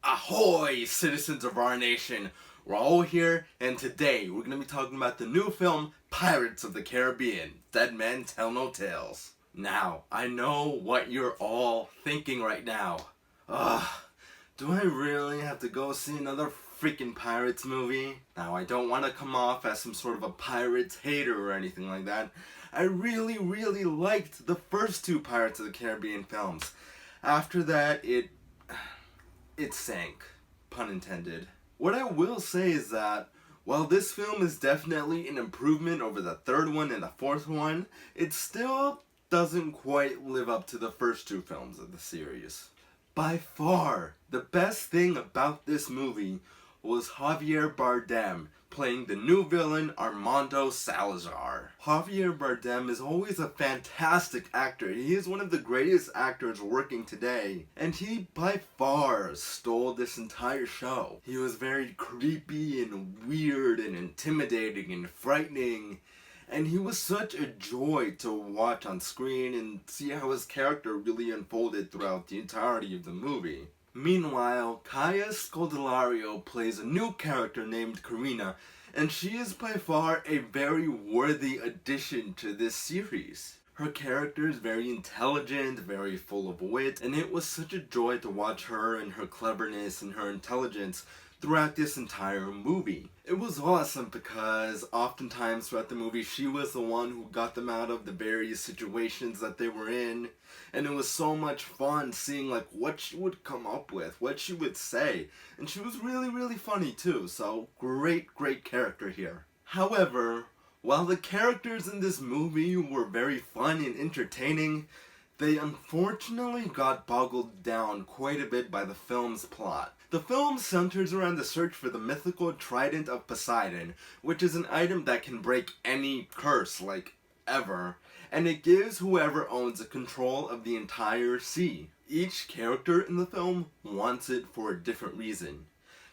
Ahoy, citizens of our nation! We're all here, and today we're going to be talking about the new film, Pirates of the Caribbean, Dead Men Tell No Tales. Now, I know what you're all thinking right now. Ugh, do I really have to go see another freaking Pirates movie? Now, I don't want to come off as some sort of a Pirates hater or anything like that. I really liked the first two Pirates of the Caribbean films. After that, it sank, pun intended. What I will say is that while this film is definitely an improvement over the third one and the fourth one, it still doesn't quite live up to the first two films of the series. By far, the best thing about this movie was Javier Bardem playing the new villain Armando Salazar. Javier Bardem is always a fantastic actor. He is one of the greatest actors working today, and he by far stole this entire show. He was very creepy and weird and intimidating and frightening, and he was such a joy to watch on screen and see how his character really unfolded throughout the entirety of the movie. Meanwhile, Kaya Scodelario plays a new character named Karina, and she is by far a very worthy addition to this series. Her character is very intelligent, very full of wit, and it was such a joy to watch her and her cleverness and her intelligence throughout this entire movie. It was awesome because oftentimes throughout the movie she was the one who got them out of the various situations that they were in, and it was so much fun seeing like what she would come up with, what she would say, and she was really funny too, so great character here. However, while the characters in this movie were very fun and entertaining, they unfortunately got boggled down quite a bit by the film's plot. The film centers around the search for the mythical Trident of Poseidon, which is an item that can break any curse, like, ever, and it gives whoever owns the control of the entire sea. Each character in the film wants it for a different reason.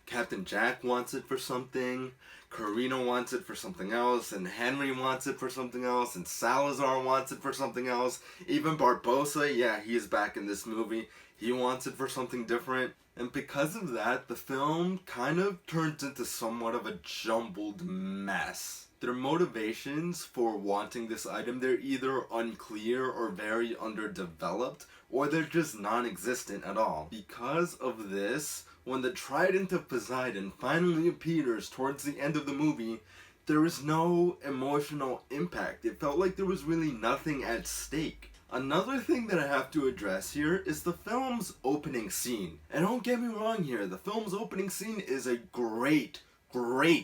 Captain Jack wants it for something, Karina wants it for something else, and Henry wants it for something else, and Salazar wants it for something else. Even Barbossa, yeah, he is back in this movie, he wants it for something different. And because of that, the film kind of turns into somewhat of a jumbled mess. Their motivations for wanting this item, they're either unclear or very underdeveloped, or they're just non-existent at all. Because of this, when the Trident of Poseidon finally appears towards the end of the movie, there is no emotional impact. It felt like there was really nothing at stake. Another thing that I have to address here is the film's opening scene. And don't get me wrong here, the film's opening scene is a great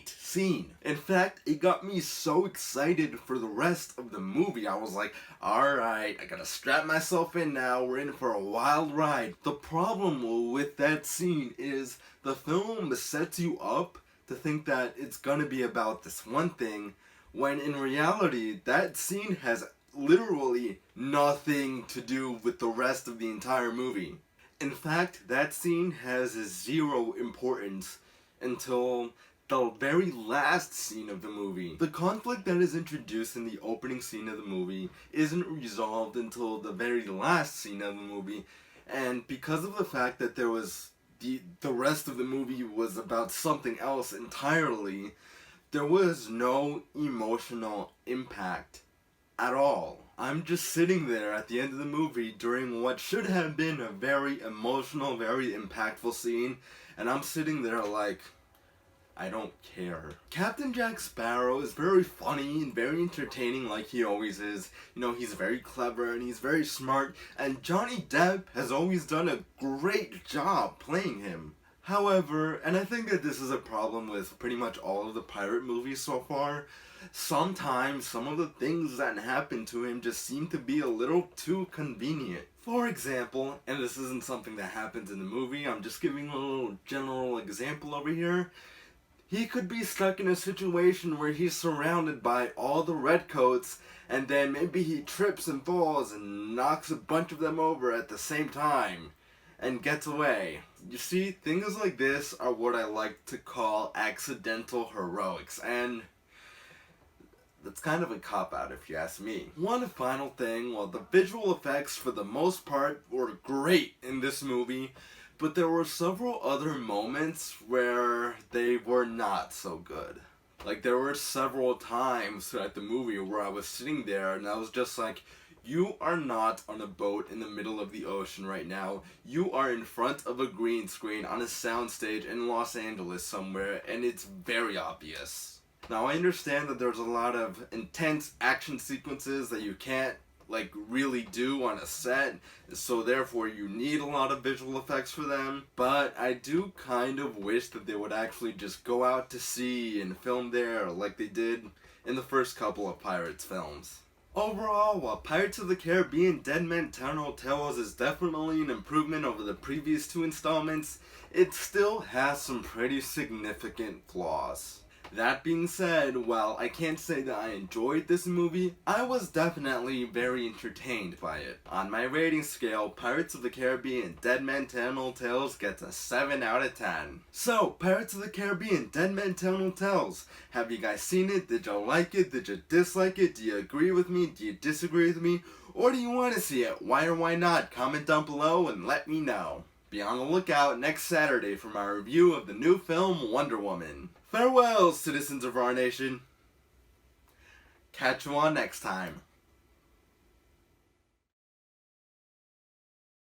scene. In fact, it got me so excited for the rest of the movie. I was like, alright, I gotta strap myself in now, we're in for a wild ride. The problem with that scene is the film sets you up to think that it's gonna be about this one thing, when in reality, that scene has literally nothing to do with the rest of the entire movie. In fact, that scene has zero importance until the very last scene of the movie. The conflict that is introduced in the opening scene of the movie isn't resolved until the very last scene of the movie, and because of the fact that there was the rest of the movie was about something else entirely, there was no emotional impact at all. I'm just sitting there at the end of the movie during what should have been a very emotional, very impactful scene, and I'm sitting there like, I don't care. Captain Jack Sparrow is very funny and very entertaining like he always is. You know, he's very clever and he's very smart, and Johnny Depp has always done a great job playing him. However, and I think that this is a problem with pretty much all of the pirate movies so far, sometimes some of the things that happen to him just seem to be a little too convenient. For example, and this isn't something that happens in the movie, I'm just giving a little general example over here, he could be stuck in a situation where he's surrounded by all the redcoats, and then maybe he trips and falls and knocks a bunch of them over at the same time and gets away. You see, things like this are what I like to call accidental heroics, and that's kind of a cop-out if you ask me. One final thing, while the visual effects for the most part were great in this movie, But there were several other moments where they were not so good. Like, there were several times throughout the movie where I was sitting there and I was just like, you are not on a boat in the middle of the ocean right now. You are in front of a green screen on a soundstage in Los Angeles somewhere, and it's very obvious. Now, I understand that there's a lot of intense action sequences that you can't really do on a set, so therefore you need a lot of visual effects for them, but I do kind of wish that they would actually just go out to sea and film there like they did in the first couple of Pirates films. Overall, while Pirates of the Caribbean Dead Men Tell No Tales is definitely an improvement over the previous two installments, it still has some pretty significant flaws. That being said, while I can't say that I enjoyed this movie, I was definitely very entertained by it. On my rating scale, Pirates of the Caribbean Dead Men Tell No Tales gets a 7 out of 10. So, Pirates of the Caribbean Dead Men Tell No Tales. Have you guys seen it? Did you like it? Did you dislike it? Do you agree with me? Do you disagree with me? Or do you want to see it? Why or why not? Comment down below and let me know. Be on the lookout next Saturday for my review of the new film Wonder Woman. Farewell, citizens of our nation. Catch you on next time.